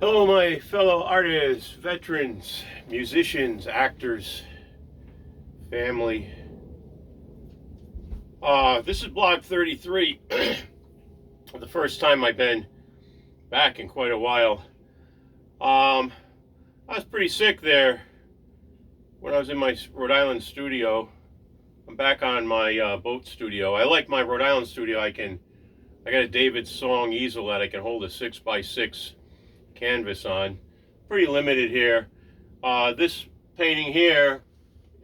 Hello, my fellow artists, veterans, musicians, actors, family. This is Blog 33. The first time I've been back in quite a while. I was pretty sick there when I was in my Rhode Island studio. I'm back on my boat studio. I like my Rhode Island studio. I got a David Song easel that I can hold a 6x6 canvas on. Pretty limited here. This painting here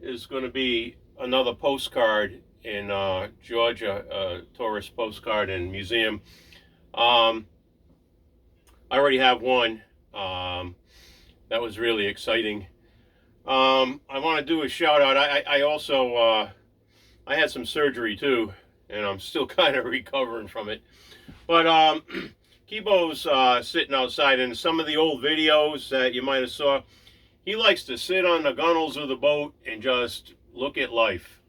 is going to be another postcard in Georgia, tourist postcard and museum. I already have one. That was really exciting. I want to do a shout out. I also I had some surgery too, and I'm still kind of recovering from it. But Kibo's sitting outside, and some of the old videos that you might have saw, he likes to sit on the gunnels of the boat and just look at life.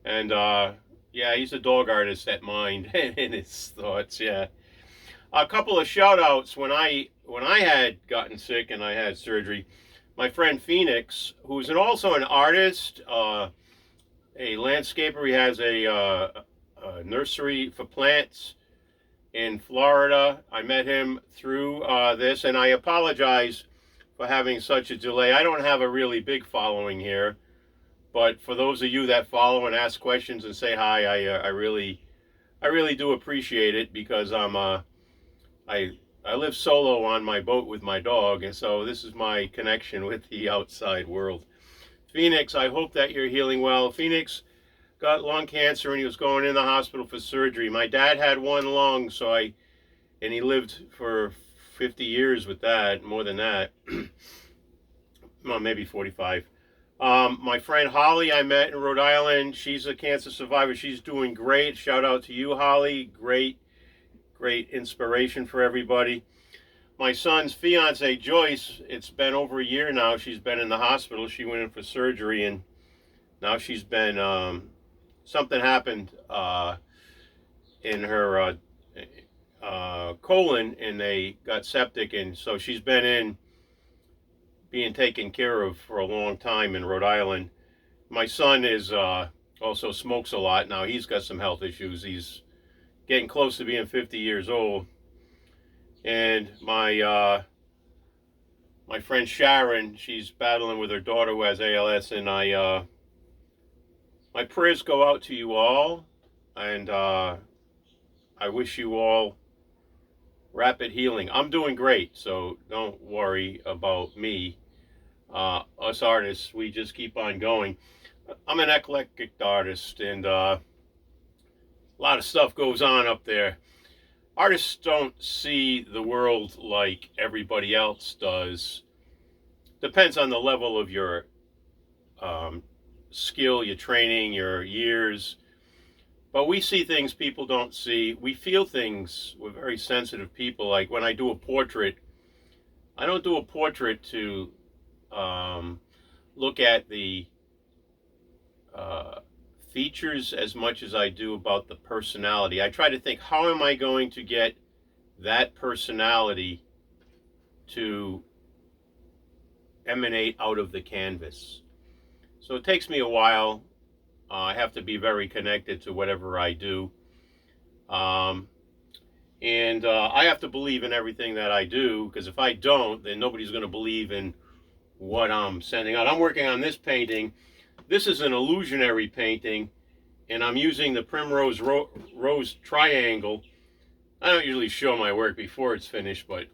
And yeah, he's a dog artist at mind in his thoughts. Yeah, a couple of shout outs when I had gotten sick and I had surgery. My friend Phoenix, who's also an artist, a landscaper. He has a nursery for plants in Florida. I met him through this, and I apologize for having such a delay. I don't have a really big following here, but for those of you that follow and ask questions and say hi, I really do appreciate it, because I live solo on my boat with my dog, and so this is my connection with the outside world. Phoenix, I hope that you're healing well. Phoenix got lung cancer and he was going in the hospital for surgery. My dad had one lung, and he lived for 50 years with that, more than that. Well, maybe 45. My friend Holly I met in Rhode Island. She's a cancer survivor. She's doing great. Shout out to you, Holly. Great inspiration for everybody. My son's fiance, Joyce, it's been over a year now. She's been in the hospital. She went in for surgery, and now she's been, something happened in her colon, and they got septic, and so she's been in being taken care of for a long time in Rhode Island. My son is also smokes a lot now. He's got some health issues. He's getting close to being 50 years old. And my friend Sharon, she's battling with her daughter who has ALS, and my prayers go out to you all, and I wish you all rapid healing. I'm doing great, so don't worry about me. Us artists, we just keep on going. I'm an eclectic artist, and a lot of stuff goes on up there. Artists don't see the world like everybody else does. Depends on the level of your skill, your training, your years. But we see things people don't see. We feel things. We're very sensitive people. Like when I do a portrait, I don't do a portrait to look at the features as much as I do about the personality. I try to think, how am I going to get that personality to emanate out of the canvas? So it takes me a while. I have to be very connected to whatever I do. And I have to believe in everything that I do, because if I don't, then nobody's going to believe in what I'm sending out. I'm working on this painting. This is an illusionary painting, and I'm using the Primrose Rose Triangle. I don't usually show my work before it's finished, but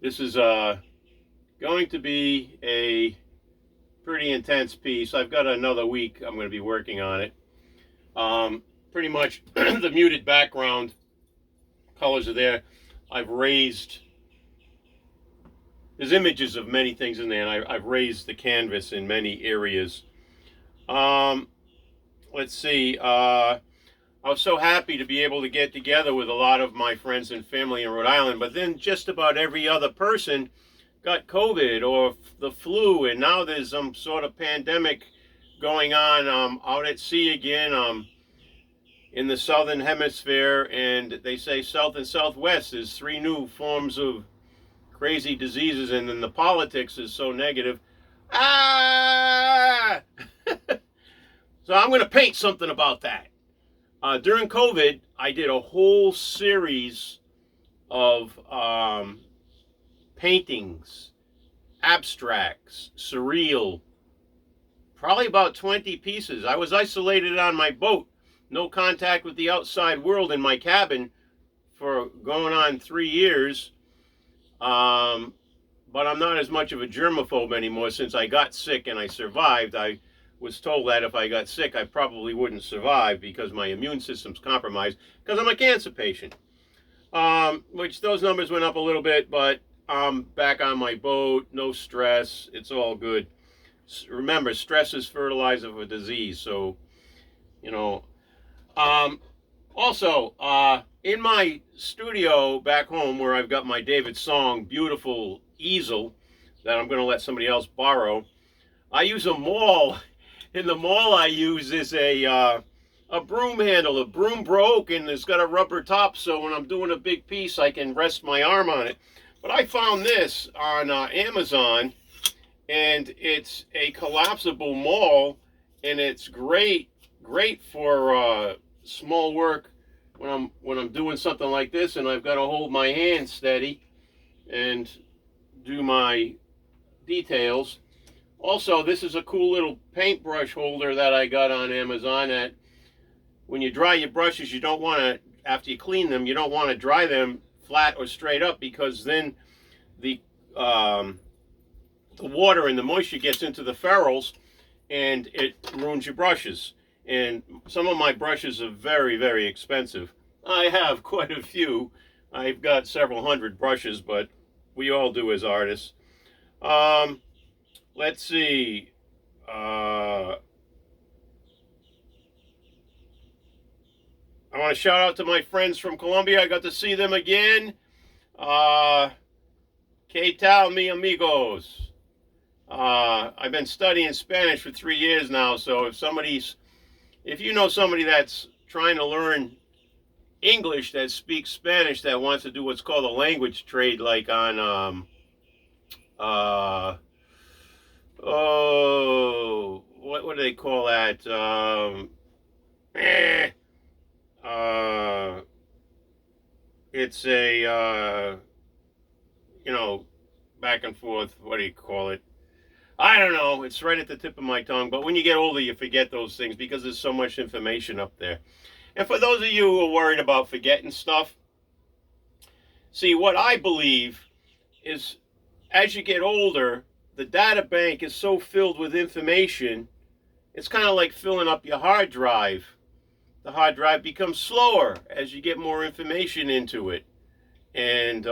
this is going to be a pretty intense piece. I've got another week I'm going to be working on it. Pretty much the muted background colors are there. I've raised, there's images of many things in there, and I've raised the canvas in many areas. Let's see. I was so happy to be able to get together with a lot of my friends and family in Rhode Island, but then just about every other person got COVID or the flu, and now there's some sort of pandemic going on out at sea again, in the southern hemisphere, and they say south and southwest, there's 3 new forms of crazy diseases, and then the politics is so negative. Ah! So I'm going to paint something about that. During COVID, I did a whole series of paintings, abstracts, surreal, probably about 20 pieces. I was isolated on my boat, no contact with the outside world in my cabin for going on 3 years. But I'm not as much of a germaphobe anymore since I got sick and I survived. I was told that if I got sick, I probably wouldn't survive because my immune system's compromised because I'm a cancer patient. Which those numbers went up a little bit, but I'm back on my boat, no stress, it's all good. Remember, stress is fertilizer for disease, so, you know. Also, in my studio back home where I've got my David Song beautiful easel that I'm going to let somebody else borrow, I use a maul. In the maul I use is a broom handle. The broom broke and it's got a rubber top, so when I'm doing a big piece I can rest my arm on it. But I found this on Amazon, and it's a collapsible maul, and it's great for small work when I'm doing something like this and I've got to hold my hand steady and do my details. Also, this is a cool little paintbrush holder that I got on Amazon. That when you dry your brushes, you don't want to, after you clean them, you don't want to dry them flat or straight up, because then the water and the moisture gets into the ferrules and it ruins your brushes. And some of my brushes are very, very expensive. I have quite a few. I've got several hundred brushes, but we all do as artists. Let's see. I want to shout out to my friends from Colombia. I got to see them again. ¿Qué tal, mi amigos? I've been studying Spanish for 3 years now, so if you know somebody that's trying to learn English that speaks Spanish, that wants to do what's called a language trade, like on what do they call that? It's a back and forth. What do you call it? I don't know. It's right at the tip of my tongue. But when you get older, you forget those things because there's so much information up there. And for those of you who are worried about forgetting stuff, see, what I believe is as you get older, the data bank is so filled with information, it's kind of like filling up your hard drive. The hard drive becomes slower as you get more information into it. And,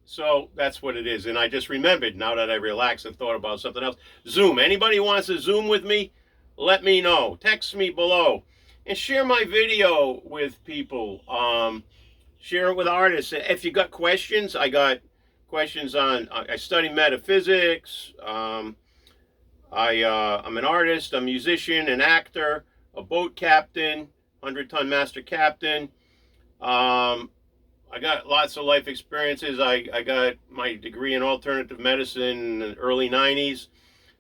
so that's what it is. And I just remembered, now that I relaxed and thought about something else. Zoom. Anybody wants to Zoom with me? Let me know. Text me below. And share my video with people. Share it with artists. If you got questions, I got questions on, I study metaphysics. I'm an artist, a musician, an actor, a boat captain, 100-ton master captain. I got lots of life experiences. I got my degree in alternative medicine in the early 90s.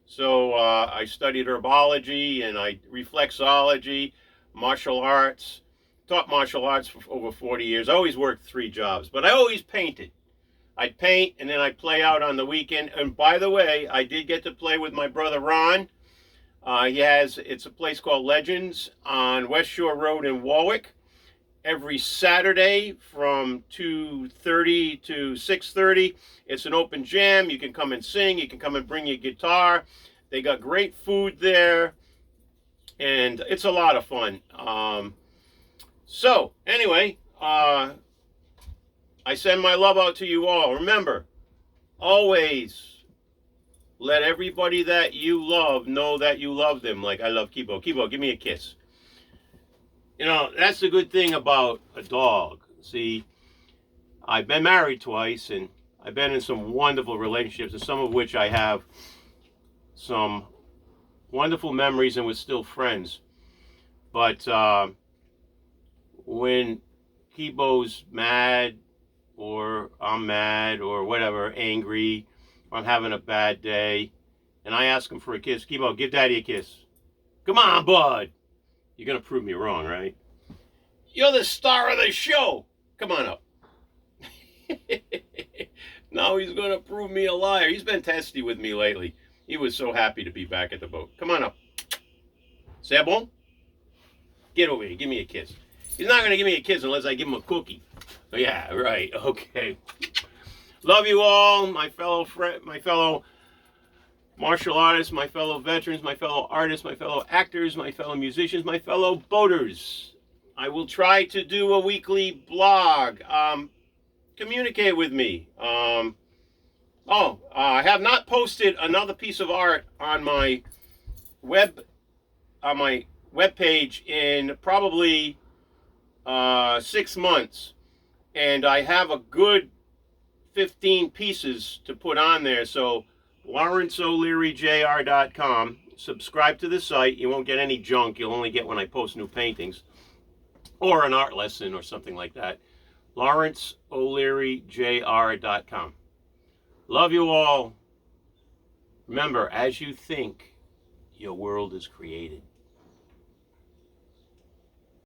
So I studied herbology and reflexology, martial arts. Taught martial arts for over 40 years. I always worked 3 jobs, but I always painted. I'd paint and then I'd play out on the weekend. And by the way, I did get to play with my brother Ron. It's a place called Legends on West Shore Road in Warwick. Every Saturday from 2:30 to 6:30. It's an open jam. You can come and sing. You can come and bring your guitar. They got great food there. And it's a lot of fun. So, anyway, I send my love out to you all. Remember, always let everybody that you love know that you love them, like I love Kibo. Kibo, give me a kiss. You know, that's the good thing about a dog. See, I've been married twice, and I've been in some wonderful relationships, and some of which I have some wonderful memories and we're still friends. But when Kibo's mad or I'm mad, or whatever, angry, or I'm having a bad day, and I ask him for a kiss, Kibo, give Daddy a kiss. Come on, bud. You're going to prove me wrong, right? You're the star of the show. Come on up. Now he's going to prove me a liar. He's been testy with me lately. He was so happy to be back at the boat. Come on up. C'est bon? Get over here. Give me a kiss. He's not going to give me a kiss unless I give him a cookie. Oh, yeah, right. Okay. Love you all, my fellow martial artists, my fellow veterans, my fellow artists, my fellow actors, my fellow musicians, my fellow boaters. I will try to do a weekly blog. Communicate with me. I have not posted another piece of art on my web page in probably 6 months, and I have a good 15 pieces to put on there. So LawrenceOlearyJR.com. Subscribe to the site. You won't get any junk. You'll only get when I post new paintings or an art lesson or something like that. LawrenceOlearyJR.com. Love you all. Remember, as you think, your world is created.